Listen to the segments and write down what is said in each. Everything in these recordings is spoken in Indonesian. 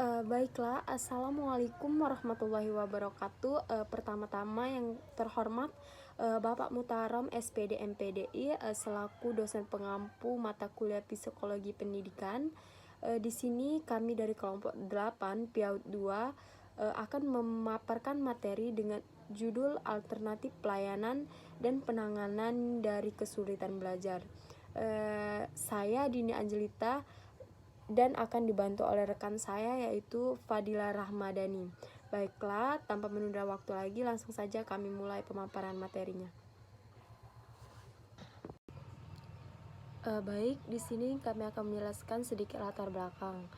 Baiklah, Assalamualaikum warahmatullahi wabarakatuh. Pertama-tama yang terhormat, Bapak Mutarom SPD MPDI, selaku dosen pengampu mata kuliah Psikologi Pendidikan. Di sini kami dari kelompok 8 PIAUD 2 akan memaparkan materi dengan judul Alternatif Pelayanan dan Penanganan dari Kesulitan Belajar. Saya Dini Angelita dan akan dibantu oleh rekan saya yaitu Fadila Rahmadani. Baiklah, tanpa menunda waktu lagi, langsung saja kami mulai pemaparan materinya. Baik, di sini kami akan menjelaskan sedikit latar belakang.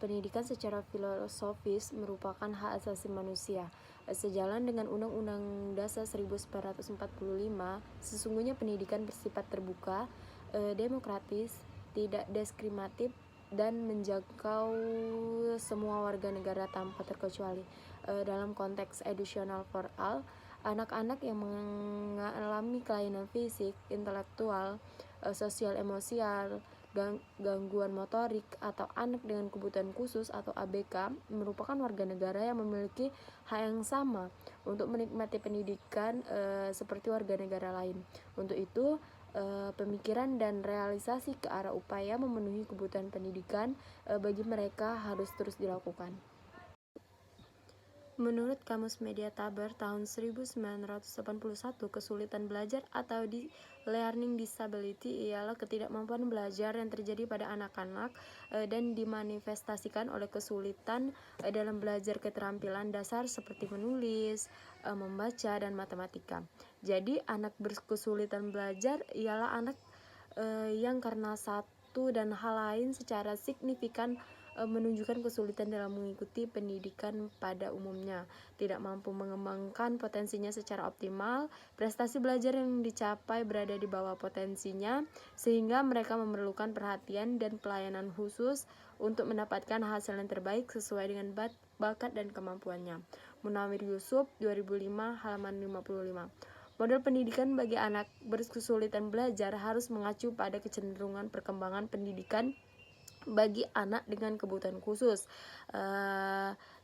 Pendidikan secara filosofis merupakan hak asasi manusia. Sejalan dengan Undang-Undang Dasar 1945, sesungguhnya pendidikan bersifat terbuka, demokratis, tidak diskriminatif, dan menjangkau semua warga negara tanpa terkecuali. Dalam konteks educational for all, anak-anak yang mengalami kelainan fisik, intelektual, sosial emosial, gangguan motorik, atau anak dengan kebutuhan khusus atau ABK merupakan warga negara yang memiliki hak yang sama untuk menikmati pendidikan seperti warga negara lain. Untuk itu, pemikiran dan realisasi ke arah upaya memenuhi kebutuhan pendidikan bagi mereka harus terus dilakukan. Menurut Kamus Media Taber tahun 1981, kesulitan belajar atau learning disability ialah ketidakmampuan belajar yang terjadi pada anak-anak dan dimanifestasikan oleh kesulitan dalam belajar keterampilan dasar seperti menulis, membaca, dan matematika. Jadi, anak berkesulitan belajar ialah anak yang karena satu dan hal lain secara signifikan menunjukkan kesulitan dalam mengikuti pendidikan pada umumnya, tidak mampu mengembangkan potensinya secara optimal, prestasi belajar yang dicapai berada di bawah potensinya, sehingga mereka memerlukan perhatian dan pelayanan khusus untuk mendapatkan hasil yang terbaik sesuai dengan bakat dan kemampuannya. Munawir Yusuf, 2005, halaman 55. Model pendidikan bagi anak berkesulitan belajar harus mengacu pada kecenderungan perkembangan pendidikan bagi anak dengan kebutuhan khusus.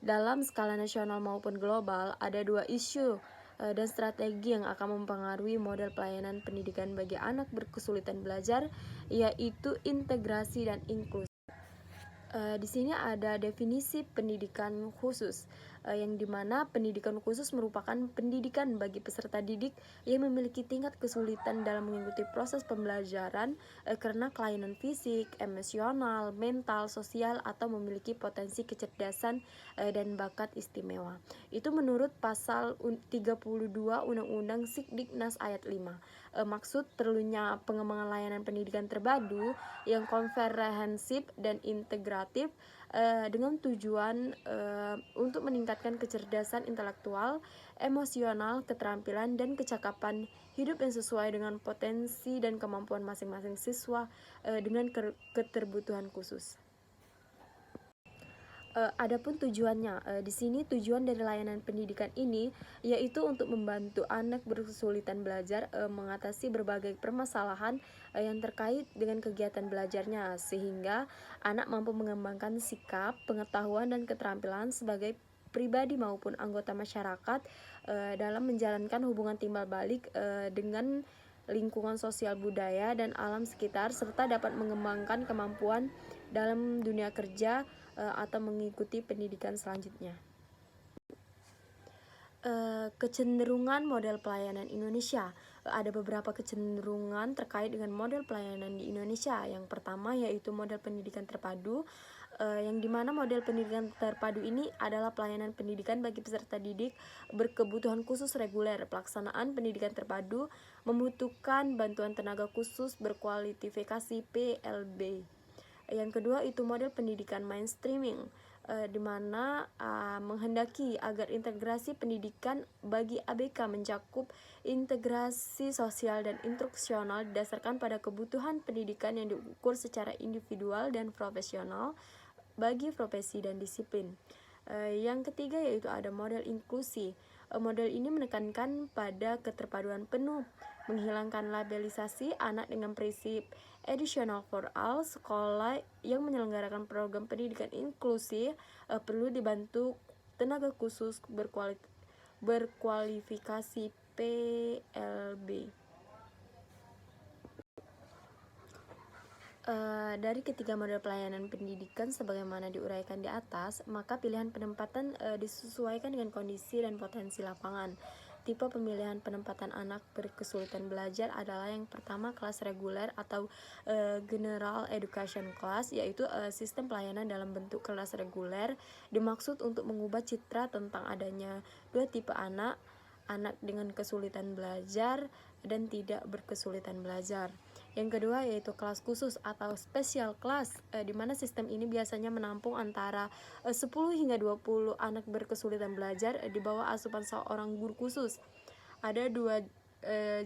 Dalam skala nasional maupun global, ada dua isu dan strategi yang akan mempengaruhi model pelayanan pendidikan bagi anak berkesulitan belajar, yaitu integrasi dan inklusi. Di sini ada definisi pendidikan khusus, yang dimana pendidikan khusus merupakan pendidikan bagi peserta didik yang memiliki tingkat kesulitan dalam mengikuti proses pembelajaran karena kelainan fisik, emosional, mental, sosial, atau memiliki potensi kecerdasan dan bakat istimewa. Itu menurut pasal 32 Undang-Undang Sikdiknas ayat 5. Maksud perlunya pengembangan layanan pendidikan terpadu yang komprehensif dan integratif dengan tujuan untuk meningkatkan kecerdasan intelektual, emosional, keterampilan, dan kecakapan hidup yang sesuai dengan potensi dan kemampuan masing-masing siswa dengan keterbutuhan khusus. Adapun tujuannya, di sini tujuan dari layanan pendidikan ini yaitu untuk membantu anak berkesulitan belajar mengatasi berbagai permasalahan yang terkait dengan kegiatan belajarnya, sehingga anak mampu mengembangkan sikap, pengetahuan, dan keterampilan sebagai pribadi maupun anggota masyarakat dalam menjalankan hubungan timbal balik dengan lingkungan sosial budaya dan alam sekitar, serta dapat mengembangkan kemampuan dalam dunia kerja atau mengikuti pendidikan selanjutnya. Kecenderungan model pelayanan Indonesia. Ada beberapa kecenderungan terkait dengan model pelayanan di Indonesia. Yang pertama yaitu model pendidikan terpadu, yang dimana model pendidikan terpadu ini adalah pelayanan pendidikan bagi peserta didik berkebutuhan khusus reguler. Pelaksanaan pendidikan terpadu membutuhkan bantuan tenaga khusus berkualifikasi PLB. Yang kedua itu model pendidikan mainstreaming, di mana menghendaki agar integrasi pendidikan bagi ABK mencakup integrasi sosial dan instruksional didasarkan pada kebutuhan pendidikan yang diukur secara individual dan profesional bagi profesi dan disiplin. Yang ketiga yaitu ada model inklusi. Model ini menekankan pada keterpaduan penuh menghilangkan labelisasi anak dengan prinsip educational for all. Sekolah yang menyelenggarakan program pendidikan inklusi perlu dibantu tenaga khusus berkualifikasi PLB. Dari ketiga model pelayanan pendidikan sebagaimana diuraikan di atas, maka pilihan penempatan disesuaikan dengan kondisi dan potensi lapangan. Tipe pemilihan penempatan anak berkesulitan belajar adalah yang pertama kelas reguler atau general education class, yaitu sistem pelayanan dalam bentuk kelas reguler dimaksud untuk mengubah citra tentang adanya dua tipe anak dengan kesulitan belajar dan tidak berkesulitan belajar. Yang kedua yaitu kelas khusus atau special class, di mana sistem ini biasanya menampung antara 10 hingga 20 anak berkesulitan belajar di bawah asupan seorang guru khusus. Ada dua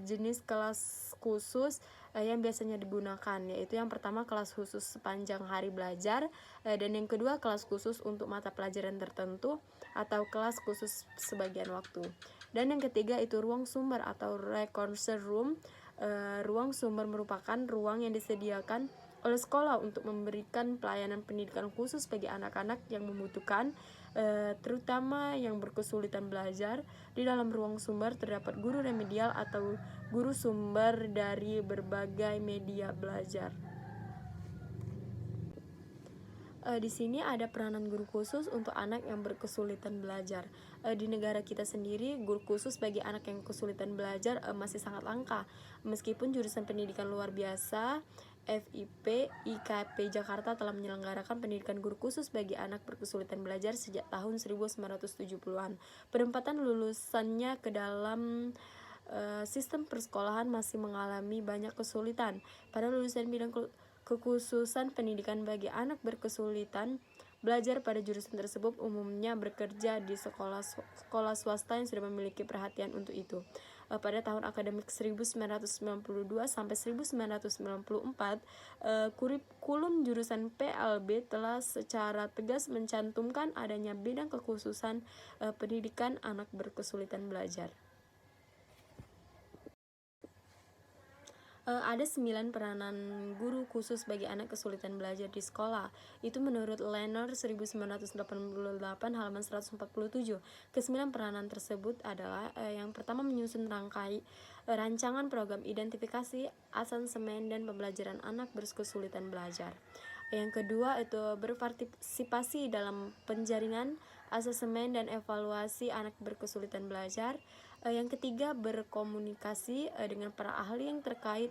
jenis kelas khusus yang biasanya digunakan, yaitu yang pertama kelas khusus sepanjang hari belajar, dan yang kedua kelas khusus untuk mata pelajaran tertentu atau kelas khusus sebagian waktu. Dan yang ketiga itu ruang sumber atau recursion room. Ruang sumber merupakan ruang yang disediakan oleh sekolah untuk memberikan pelayanan pendidikan khusus bagi anak-anak yang membutuhkan, terutama yang berkesulitan belajar. Di dalam ruang sumber terdapat guru remedial atau guru sumber dari berbagai media belajar. Di sini ada peranan guru khusus untuk anak yang berkesulitan belajar. Di negara kita sendiri, guru khusus bagi anak yang kesulitan belajar masih sangat langka. Meskipun jurusan pendidikan luar biasa FIP IKP Jakarta telah menyelenggarakan pendidikan guru khusus bagi anak berkesulitan belajar sejak tahun 1970-an. Penempatan lulusannya ke dalam sistem persekolahan masih mengalami banyak kesulitan. Pada lulusan bidang kekhususan pendidikan bagi anak berkesulitan belajar pada jurusan tersebut umumnya bekerja di sekolah swasta yang sudah memiliki perhatian untuk itu. Pada tahun akademik 1992 sampai 1994, kurikulum jurusan PLB telah secara tegas mencantumkan adanya bidang kekhususan pendidikan anak berkesulitan belajar. Ada 9 peranan guru khusus bagi anak kesulitan belajar di sekolah. Itu menurut Lerner 1988 halaman 147. Kesembilan peranan tersebut adalah yang pertama menyusun rancangan program identifikasi, asemen dan pembelajaran anak berkesulitan belajar. Yang kedua itu berpartisipasi dalam penjaringan, asemen dan evaluasi anak berkesulitan belajar. Yang ketiga berkomunikasi dengan para ahli yang terkait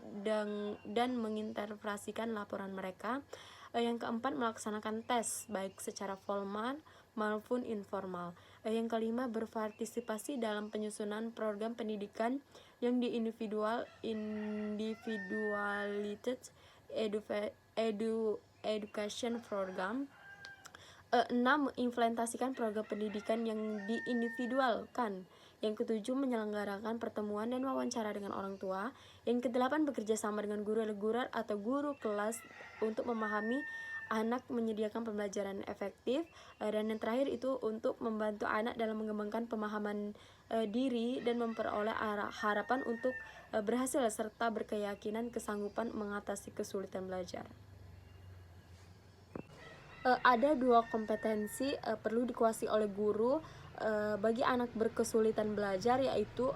dan menginterpretasikan laporan mereka. Yang keempat melaksanakan tes baik secara formal maupun informal. Yang kelima berpartisipasi dalam penyusunan program pendidikan yang individuated education program. 6 mengimplementasikan program pendidikan yang diindividualkan. Yang ketujuh menyelenggarakan pertemuan dan wawancara dengan orang tua. Yang kedelapan bekerja sama dengan guru reguler atau guru kelas untuk memahami anak, menyediakan pembelajaran efektif. Dan yang terakhir itu untuk membantu anak dalam mengembangkan pemahaman diri dan memperoleh harapan untuk berhasil serta berkeyakinan kesanggupan mengatasi kesulitan belajar. Ada 2 kompetensi perlu dikuasai oleh guru bagi anak berkesulitan belajar, yaitu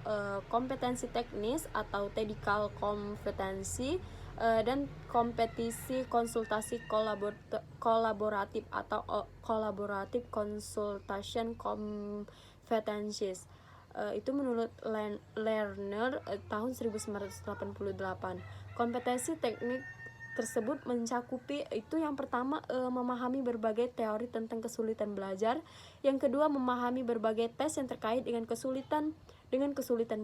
kompetensi teknis atau technical kompetensi dan kompetisi konsultasi kolaboratif atau collaborative consultation competencies. Itu menurut Lerner tahun 1988. Kompetensi teknik tersebut mencakupi itu yang pertama memahami berbagai teori tentang kesulitan belajar, yang kedua memahami berbagai tes yang terkait dengan kesulitan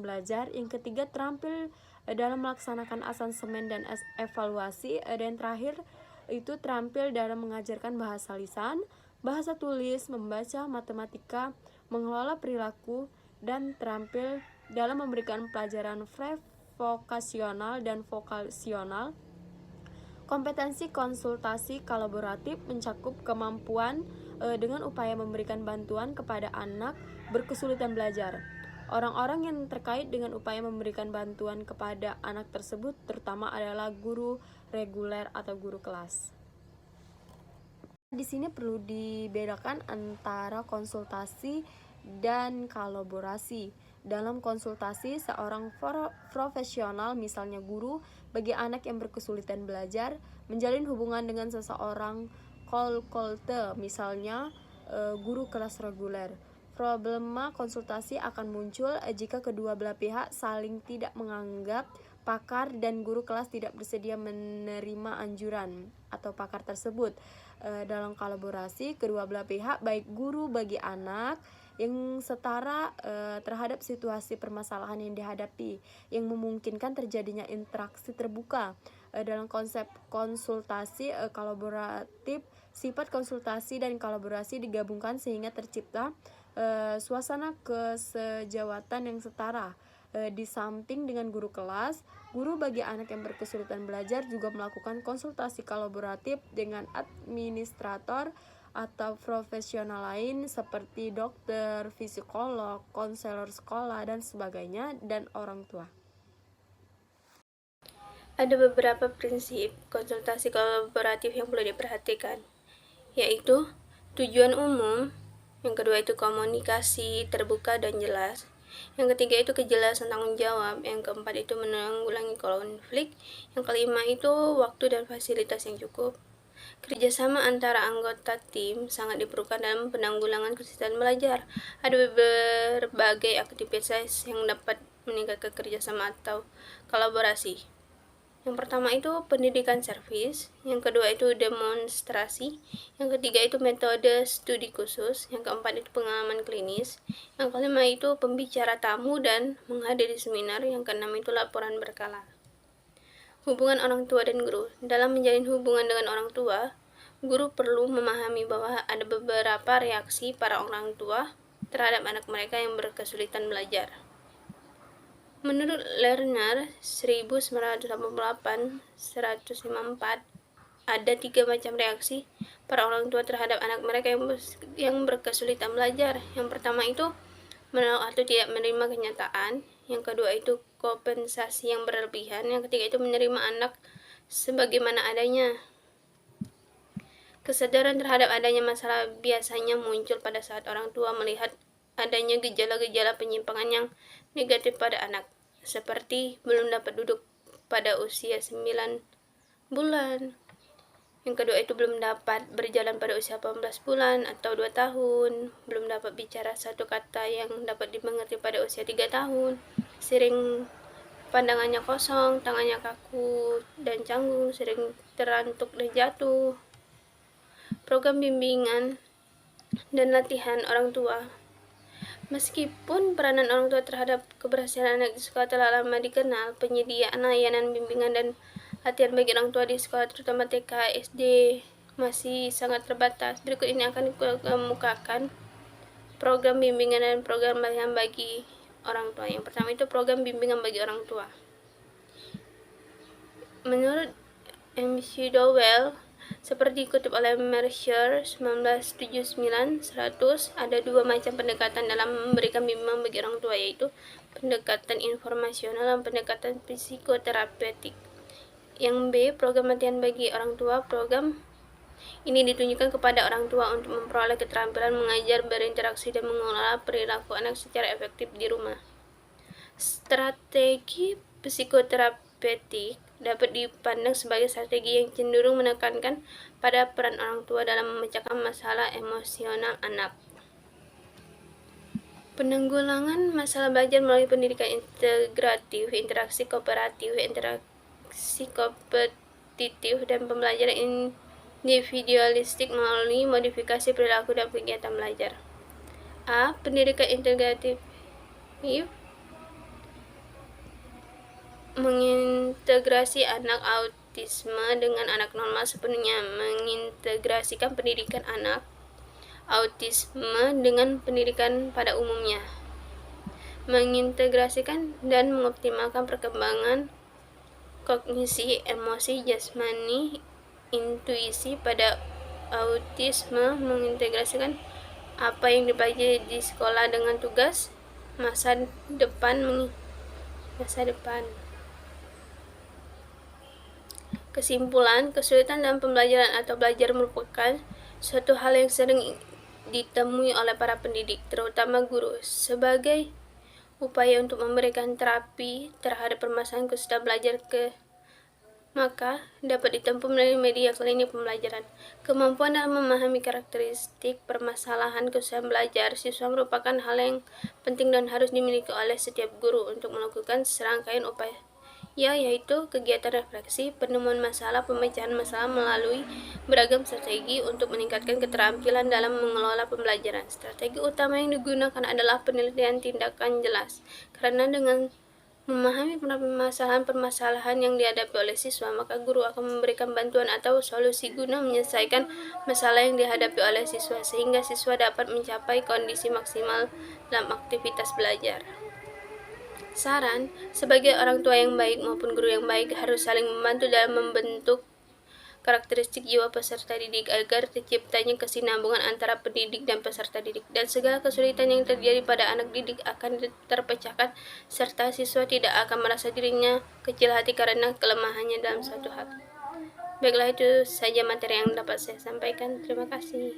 belajar, yang ketiga terampil dalam melaksanakan asemen dan evaluasi, dan terakhir itu terampil dalam mengajarkan bahasa lisan, bahasa tulis, membaca, matematika, mengelola perilaku, dan terampil dalam memberikan pelajaran vokasional dan vokasional. Kompetensi konsultasi kolaboratif mencakup kemampuan dengan upaya memberikan bantuan kepada anak berkesulitan belajar. Orang-orang yang terkait dengan upaya memberikan bantuan kepada anak tersebut terutama adalah guru reguler atau guru kelas. Di sini perlu dibedakan antara konsultasi dan kolaborasi. Dalam konsultasi, seorang profesional, misalnya guru, bagi anak yang berkesulitan belajar, menjalin hubungan dengan seseorang kolkolte, misalnya guru kelas reguler. Problema konsultasi akan muncul jika kedua belah pihak saling tidak menganggap pakar dan guru kelas tidak bersedia menerima anjuran atau pakar tersebut. Dalam kolaborasi, kedua belah pihak, baik guru bagi anak yang setara terhadap situasi permasalahan yang dihadapi, yang memungkinkan terjadinya interaksi terbuka. Dalam konsep konsultasi kolaboratif, sifat konsultasi dan kolaborasi digabungkan sehingga tercipta suasana kesejawatan yang setara. Di samping dengan guru kelas, guru bagi anak yang berkesulitan belajar juga melakukan konsultasi kolaboratif dengan administrator atau profesional lain seperti dokter, psikolog, konselor sekolah, dan sebagainya, dan orang tua. Ada beberapa prinsip konsultasi kolaboratif yang perlu diperhatikan, yaitu tujuan umum, yang kedua itu komunikasi terbuka dan jelas, yang ketiga itu kejelasan tanggung jawab, yang keempat itu menanggulangi konflik, yang kelima itu waktu dan fasilitas yang cukup. Kerjasama antara anggota tim sangat diperlukan dalam penanggulangan kesulitan belajar. Ada berbagai aktivitas yang dapat meningkatkan kerjasama atau kolaborasi. Yang pertama itu pendidikan servis, yang kedua itu demonstrasi, yang ketiga itu metode studi khusus, yang keempat itu pengalaman klinis, yang kelima itu pembicara tamu dan menghadiri seminar, yang keenam itu laporan berkala. Hubungan orang tua dan guru. Dalam menjalin hubungan dengan orang tua, guru perlu memahami bahwa ada beberapa reaksi para orang tua terhadap anak mereka yang berkesulitan belajar. Menurut Lerner 1988-154, ada 3 macam reaksi para orang tua terhadap anak mereka yang berkesulitan belajar. Yang pertama itu menolak atau tidak menerima kenyataan. Yang kedua itu kompensasi yang berlebihan. Yang ketiga itu menerima anak sebagaimana adanya. Kesadaran terhadap adanya masalah biasanya muncul pada saat orang tua melihat adanya gejala-gejala penyimpangan yang negatif pada anak, seperti belum dapat duduk pada usia 9 bulan. Yang kedua itu belum dapat berjalan pada usia 18 bulan atau 2 tahun, belum dapat bicara satu kata yang dapat dimengerti pada usia 3 tahun, sering pandangannya kosong, tangannya kaku dan canggung, sering terantuk dan jatuh. Program bimbingan dan latihan orang tua. Meskipun peranan orang tua terhadap keberhasilan anak di sekolah telah lama dikenal, penyediaan layanan bimbingan dan latihan bagi orang tua di sekolah, terutama TK, SD, masih sangat terbatas. Berikut ini akan dikemukakan program bimbingan dan program latihan bagi orang tua. Yang pertama itu program bimbingan bagi orang tua. Menurut MC Dowell, seperti dikutip oleh Mercer 1979-100, ada 2 macam pendekatan dalam memberikan bimbingan bagi orang tua, yaitu pendekatan informasional dan pendekatan psikoterapeutik. Yang B, program latihan bagi orang tua. Program ini ditunjukkan kepada orang tua untuk memperoleh keterampilan mengajar, berinteraksi, dan mengelola perilaku anak secara efektif di rumah. Strategi psikoterapeutik dapat dipandang sebagai strategi yang cenderung menekankan pada peran orang tua dalam memecahkan masalah emosional anak. Penanggulangan masalah belajar melalui pendidikan integratif, interaksi kooperatif, interaksi kompetitif, dan pembelajaran individualistik melalui modifikasi perilaku dan kegiatan belajar. A. Pendidikan integratif mengintegrasi anak autisme dengan anak normal sepenuhnya, mengintegrasikan pendidikan anak autisme dengan pendidikan pada umumnya, mengintegrasikan dan mengoptimalkan perkembangan kognisi, emosi, jasmani, intuisi pada autisme, mengintegrasikan apa yang dipelajari di sekolah dengan tugas masa depan. Kesimpulan, kesulitan dalam pembelajaran atau belajar merupakan suatu hal yang sering ditemui oleh para pendidik, terutama guru, sebagai upaya untuk memberikan terapi terhadap permasalahan kesulitan belajar maka dapat ditempuh melalui media klinik pembelajaran. Kemampuan dalam memahami karakteristik permasalahan kesulitan belajar siswa merupakan hal yang penting dan harus dimiliki oleh setiap guru untuk melakukan serangkaian upaya, yaitu kegiatan refleksi, penemuan masalah, pemecahan masalah melalui beragam strategi untuk meningkatkan keterampilan dalam mengelola pembelajaran. Strategi utama yang digunakan adalah penelitian tindakan jelas, karena dengan memahami permasalahan yang dihadapi oleh siswa, maka guru akan memberikan bantuan atau solusi guna menyelesaikan masalah yang dihadapi oleh siswa, sehingga siswa dapat mencapai kondisi maksimal dalam aktivitas belajar. Saran, sebagai orang tua yang baik maupun guru yang baik harus saling membantu dalam membentuk karakteristik jiwa peserta didik agar terciptanya kesinambungan antara pendidik dan peserta didik, dan segala kesulitan yang terjadi pada anak didik akan terpecahkan, serta siswa tidak akan merasa dirinya kecil hati karena kelemahannya dalam suatu hal. Baiklah, itu saja materi yang dapat saya sampaikan. Terima kasih.